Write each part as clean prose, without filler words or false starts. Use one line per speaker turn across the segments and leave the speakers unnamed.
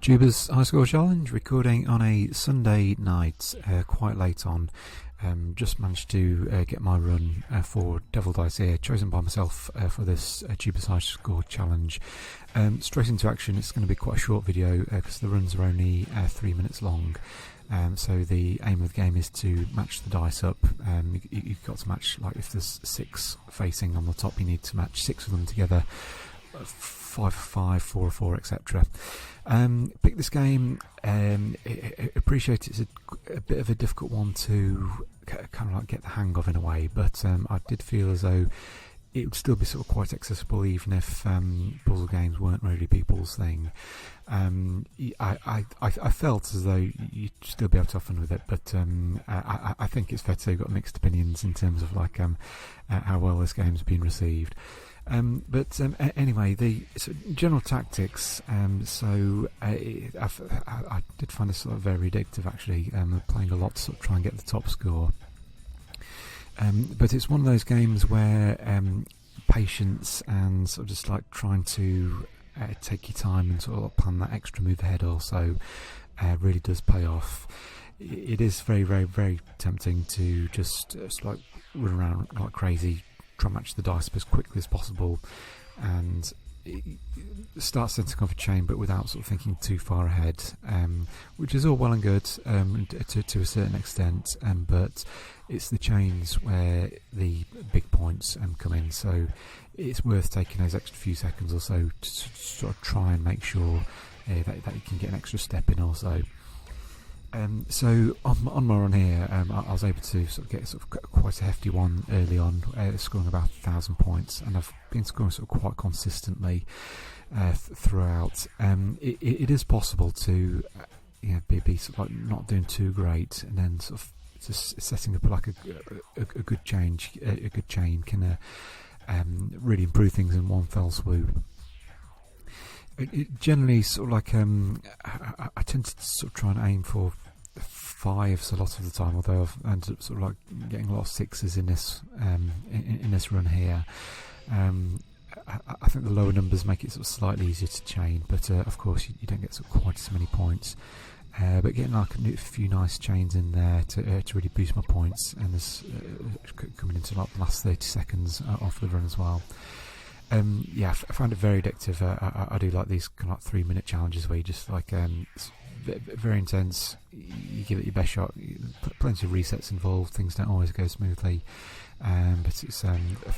Juba's High Score Challenge, recording on a Sunday night, quite late on. Just managed to get my run for Devil Dice here, chosen by myself for this Juba's High Score Challenge. Straight into action. It's going to be quite a short video because the runs are only 3 minutes long. So the aim of the game is to match the dice up. You've got to match, like if there's 6 facing on the top, you need to match 6 of them together. 5 for 5, 4 for 4, etc. Pick this game. Appreciate it's a bit of a difficult one to kind of like get the hang of in a way, but I did feel as though it would still be sort of quite accessible even if puzzle games weren't really people's thing. I felt as though you'd still be able to have fun with it, but I think it's fair to say you've got mixed opinions in terms of like how well this game's been received. Anyway, the general tactics. I did find this sort of very addictive actually. Playing a lot to sort of try and get the top score. But it's one of those games where patience and sort of just like trying to take your time and sort of plan that extra move ahead also really does pay off. It is very, very, very tempting to just like run around like crazy, try and match the dice as quickly as possible and start setting off a chain, but without sort of thinking too far ahead, which is all well and good to a certain extent, but it's the chains where the big points come in, so it's worth taking those extra few seconds or so to sort of try and make sure that you can get an extra step in also. So on my run here, I was able to sort of get sort of quite a hefty one early on, scoring about 1,000 points, and I've been scoring sort of quite consistently throughout. It is possible to be sort of like not doing too great, and then sort of just setting up like a good chain can really improve things in one fell swoop. It generally sort of like I tend to sort of try and aim for 5s a lot of the time, although I've ended up sort of like getting a lot of 6s in this in this run here. I think the lower numbers make it sort of slightly easier to chain, but of course you don't get sort of quite as many points. But getting like a few nice chains in there to really boost my points, and this coming into like the last 30 seconds off the run as well. I found it very addictive. I do like these kind of like 3-minute challenges where you just like very intense. You give it your best shot. Plenty of resets involved. Things don't always go smoothly, but it's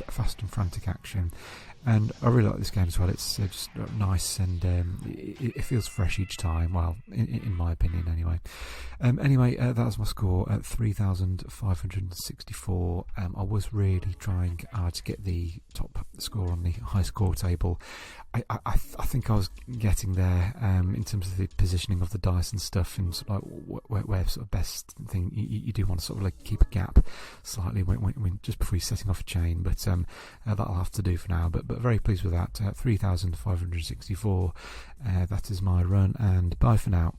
fast and frantic action. And I really like this game as well. It's just nice, and it feels fresh each time. Well, in my opinion, anyway. That was my score at 3,564. I was really trying to get the top score on the high score table. I think I was getting there in terms of the positioning of the dice and stuff, and sort of like where sort of best thing you do want to sort of like keep a gap slightly when just before you're setting off a chain, but that'll have to do for now. But very pleased with that. 3,564. That is my run, and bye for now.